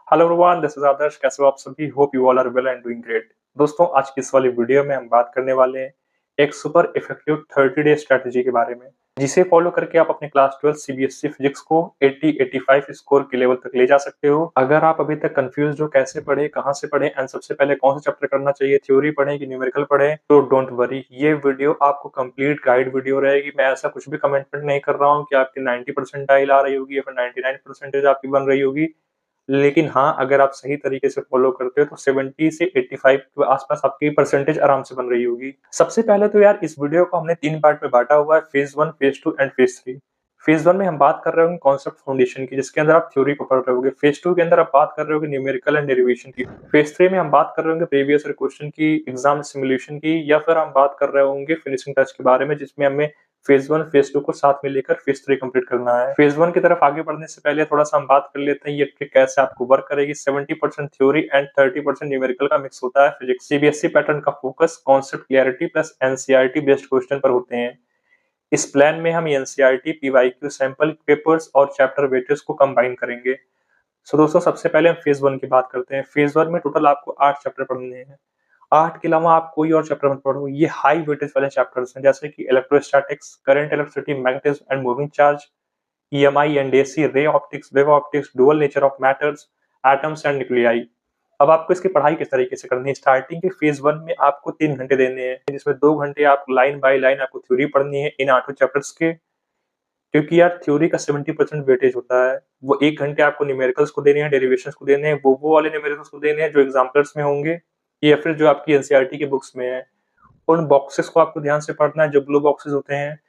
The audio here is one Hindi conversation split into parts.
Hello everyone, this is Adarsh. कैसे हो आप सभी? Hope you all are well and doing great. दोस्तों, आज की इस वाली वीडियो में हम बात करने वाले हैं एक सुपर इफेक्टिव 30 डे स्ट्रेटजी के बारे में, जिसे फॉलो करके आप अपने क्लास 12 सीबीएसई फिजिक्स को 80-85 स्कोर के लेवल तक ले जा सकते हो। अगर आप अभी तक कंफ्यूज हो कैसे पढ़े, कहाँ से पढ़े एंड सबसे पहले कौन सा चैप्टर करना चाहिए, थ्योरी पढ़े कि न्यूमेरिकल पढ़े, तो डोंट वरी, ये वीडियो आपको कंप्लीट गाइड वीडियो रहेगी। मैं ऐसा कुछ भी कमेंटमेंट नहीं कर रहा हूँ कि आपकी 90 परसेंटाइल आ रही होगी या फिर 99 परसेंटेज आपकी बन रही होगी। लेकिन हाँ, अगर आप सही तरीके से फॉलो करते हो तो 70 से 85 के आसपास आपकी परसेंटेज आराम से बन रही होगी। सबसे पहले तो यार इस वीडियो को हमने 3 पार्ट में बाँटा हुआ है, phase 1, phase 2 and phase 3। Phase 1 में हम बात कर रहे होंगे कॉन्सेप्ट फाउंडेशन की, जिसके अंदर आप थ्योरी को पढ़ रहे होगे। फेज़ 2 के अंदर आप बात कर रहे होगे न्यूमेरिकल एंड डेरिवेशन की। फेज़ 3 में हम बात कर रहे होंगे प्रीवियस ईयर क्वेश्चन की, एग्जाम सिमुलेशन की, या फिर हम बात कर रहे होंगे फिनिशिंग टच के बारे में, जिसमें हमें फेज 1, फेज 2 को साथ में लेकर फेज 3 कंप्लीट करना है। फेज 1 की तरफ आगे बढ़ने से पहले थोड़ा-सा हम बात कर लेते हैं ये ट्रिक कैसे आपको वर्क करेगी। 70% थ्योरी एंड 30% न्यूमेरिकल का मिक्स होता है फिजिक्स। सीबीएसई पैटर्न का focus concept clarity plus NCERT based question पर होते हैं। इस प्लान में हम एनसीईआरटी, पीवाईक्यू, सैंपल पेपर्स और चैप्टर वेटेज को कंबाइन करेंगे। सो दोस्तों, सबसे पहले हम फेज 1 की बात करते हैं। फेज 1 में टोटल आपको 8 चैप्टर पढ़ने हैं। 8 के अलावा आप कोई और चैप्टर मत पढ़ो। ये हाई वेटेज वाले चैप्टर्स हैं, जैसे कि electrostatics, current electricity, magnetism and moving charge, EMI and AC, ray optics, wave optics, dual nature of matters, atoms and nuclei. अब आपको इसकी पढ़ाई किस तरीके से करनी है? स्टार्टिंग के फेज 1 में आपको 3 घंटे देने हैं, जिसमें 2 घंटे आप लाइन बाय लाइन आपको थ्योरी पढ़नी है इन 8 चैप्टर्स के। क्योंकि यार थ्योरी का 70% वेटेज होता है। वो 1 घंटे आपको न्यूमेरिकल्स को देने हैं, डेरिवेशंस को देने हैं, वो वाले न्यूमेरिकल्स को देने हैं जो एग्जाम्पलर्स में होंगे या फिर जो आपकी एनसीईआरटी की बुक्स में है। उन बॉक्सेस को आपको ध्यान से पढ़ना है, जो ब्लू बॉक्सेस होते हैं।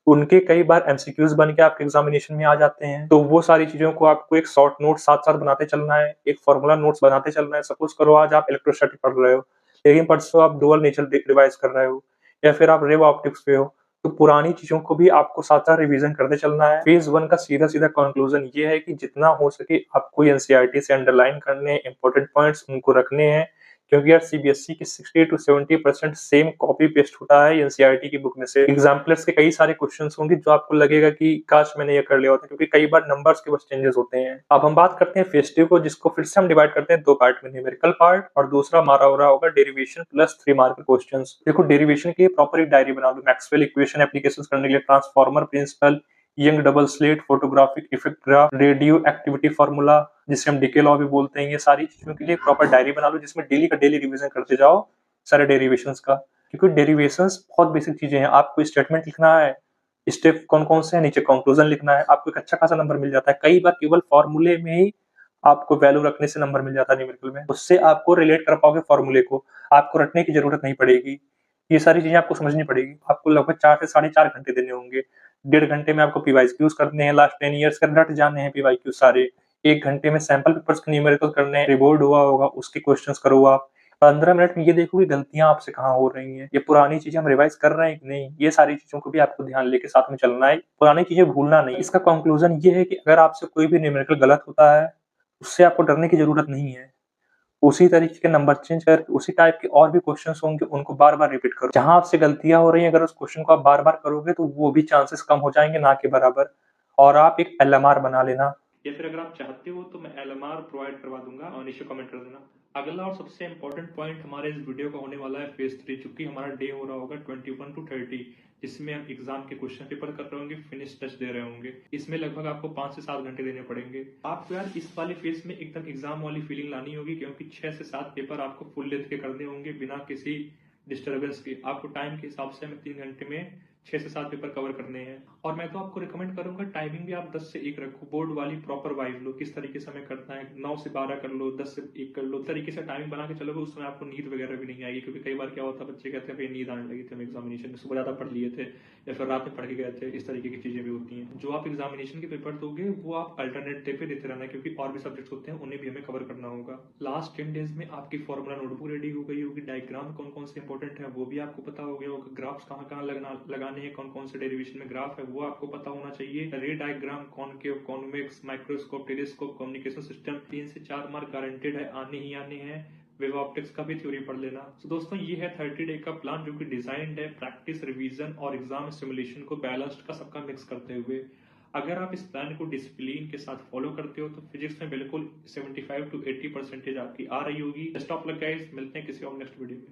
उनके कई बार एमसीक्यूज बन के आपके एग्जामिनेशन में आ जाते हैं, तो वो सारी चीजों को आपको एक शॉर्ट नोट साथ-साथ बनाते चलना है, एक फॉर्मूला नोट्स बनाते चलना है। सपोज करो आज आप इलेक्ट्रोस्टैटिक पढ़ रहे हो, लेकिन परसों आप डुअल नेचर रिवाइज कर रहे हो, या फिर आप रे ऑप्टिक्स पे हो, तो पुरानी चीजों को भी आपको साथ-साथ रिवीजन करते चलना है। फेज 1 का सीधा-सीधा कंक्लूजन ये है कि जितना हो सके आपको एनसीईआरटी से अंडरलाइन करने हैं, इंपॉर्टेंट पॉइंट्स उनको रखने हैं, क्योंकि यार सीबीएसई की 60 टू 70% सेम कॉपी पेस्ट होता है एनसीईआरटी की बुक में से। एग्जाम्पलर्स के कई सारे क्वेश्चंस होंगे जो आपको लगेगा कि काश मैंने ये कर लिया होता, क्योंकि कई बार नंबर्स के बस चेंजेस होते हैं। अब हम बात करते हैं फेज 2 को, जिसको फिर से हम डिवाइड करते हैं 2 पार्ट में, न्यूमेरिकल पार्ट और दूसरा हमारा हो रहा होगा डेरिवेशन प्लस 3 मार्क क्वेश्चंस। देखो, डेरिवेशन की प्रॉपर एक डायरी बना लो, मैक्सवेल इक्वेशन एप्लीकेशंस करने के लिए, transformer principle, young double slit, photographic effect graph, radio activity formula, जिसे हम डीके लॉ भी बोलते हैं। ये सारी चीजों के लिए प्रॉपर डायरी बना लो, जिसमें डेली का डेली रिवीजन करते जाओ सारे डेरिवेशंस का, क्योंकि डेरिवेशंस बहुत बेसिक चीजें हैं। आपको स्टेटमेंट लिखना है, स्टेप कौन कौन से हैं, नीचे कंक्लूजन लिखना है, आपको एक अच्छा खासा नंबर मिल जाता है। कई बार केवल फॉर्मूले में ही आपको वैल्यू रखने से नंबर मिल जाता है न्यूमेरिकल में, उससे आपको रिलेट कर पाओगे फॉर्मूले को, आपको रटने की जरूरत नहीं पड़ेगी। ये सारी चीजें आपको समझनी पड़ेगी। आपको लगभग 4 से 4.5 घंटे देने होंगे। 1.5 घंटे में आपको पीवाईक्यूज करने हैं, लास्ट 10 ईयर्स के रट जाने हैं पीवाईक्यू सारे। 1 घंटे में सैंपल पेपर्स के न्यूमेरिकल करने हैं, रिबोर्ड हुआ होगा उसके क्वेश्चंस करो आप। 15 मिनट में ये देखोगे गलतियां आपसे कहाँ हो रही हैं, ये पुरानी चीजें हम रिवाइज कर रहे हैं कि नहीं, ये सारी चीजों को भी आपको ध्यान लेके साथ में चलना है, पुरानी चीजें भूलना नहीं। इसका कंक्लूजन ये है कि अगर आपसे कोई भी न्यूमेरिकल गलत होता है, उससे आपको डरने की जरूरत नहीं है। उसी तरीके के नंबर चेंज करके उसी टाइप के और भी क्वेश्चंस होंगे, उनको बार-बार रिपीट करो। जहाँ आपसे गलतियाँ हो रही हैं, अगर उस क्वेश्चन को आप बार-बार करोगे तो वो भी चांसेस कम हो जाएँगे, ना के बराबर। और आप एक एलएमआर बना लेना, या फिर अगर आप चाहते हो तो मैं एलएमआर प्रोवाइड करवा दूंगा और नीचे कमेंट कर देना। अगला और सबसे इंपॉर्टेंट पॉइंट हमारे इस वीडियो का होने वाला है फेज 3, चूंकि हमारा डे हो रहा होगा 21 टू 30, जिसमें हम एग्जाम के क्वेश्चन पेपर कर रहे होंगे, फिनिश टच दे रहे होंगे। इसमें लगभग आपको 5 से 7 घंटे देने पड़ेंगे। आपको यार इस वाले फेज में एकदम एग्जाम वाली फीलिंग लानी होगी, क्योंकि 6 से 7 पेपर आपको फुल लेंथ के करने होंगे बिना किसी डिस्टर्बेंस के। आपको टाइम के हिसाब से हमें 3 घंटे में 6 से 7 पेपर कवर करने हैं। और मैं तो आपको रिकमेंड करूंगा टाइमिंग भी आप 10 से 1 रखो, बोर्ड वाली प्रॉपर वाइज लो, किस तरीके से हमें करना है। 9 से 12 कर लो, 10 से 1 कर लो, तरीके से टाइमिंग बना के चलोगे, उसमें आपको नींद वगैरह भी नहीं आएगी। क्योंकि कई बार क्या होता है, बच्चे कहते हैं भाई नींद आने लगी थी, हम एग्जामिनेशन में सुबह ज्यादा पढ़ लिए थे या फिर रात में पढ़ के गए थे। इस तरीके की चीजें भी होती हैं। जो आप एग्जामिनेशन के पेपर दोगे वो आप अल्टरनेट डे पे देते रहना, क्योंकि और भी सब्जेक्ट्स होते हैं, उन्हें भी हमें कवर करना होगा। लास्ट 10 डेज में आपकी फॉर्मूला नोटबुक रेडी हो गई होगी, डायग्राम कौन कौन से इंपॉर्टेंट है वो भी आपको पता हो गया होगा, ग्राफ्स कहाँ कहाँ लगाने हैं, कौन कौन से डेरिवेशन में ग्राफ है वो आपको पता होना चाहिए। रे diagram, concave, convex, microscope, telescope, communication system, 3 से 4 मार्क गारंटेड है, आने ही आने हैं। वेव ऑप्टिक्स का भी थ्योरी पढ़ लेना। तो दोस्तों, ये है 30 डे का प्लान, जो कि डिजाइंड है प्रैक्टिस, रिवीजन और एग्जाम सिमुलेशन को बैलेंस्ड का सबका मिक्स करते हुए। अगर आप इस प्लान को डिसिप्लिन के साथ फॉलो करते हो तो फिजिक्स में बिल्कुल 75 to 80% आपकी आ रही होगी। बेस्ट ऑफ लक गाइस, मिलते हैं किसी और नेक्स्ट वीडियो में।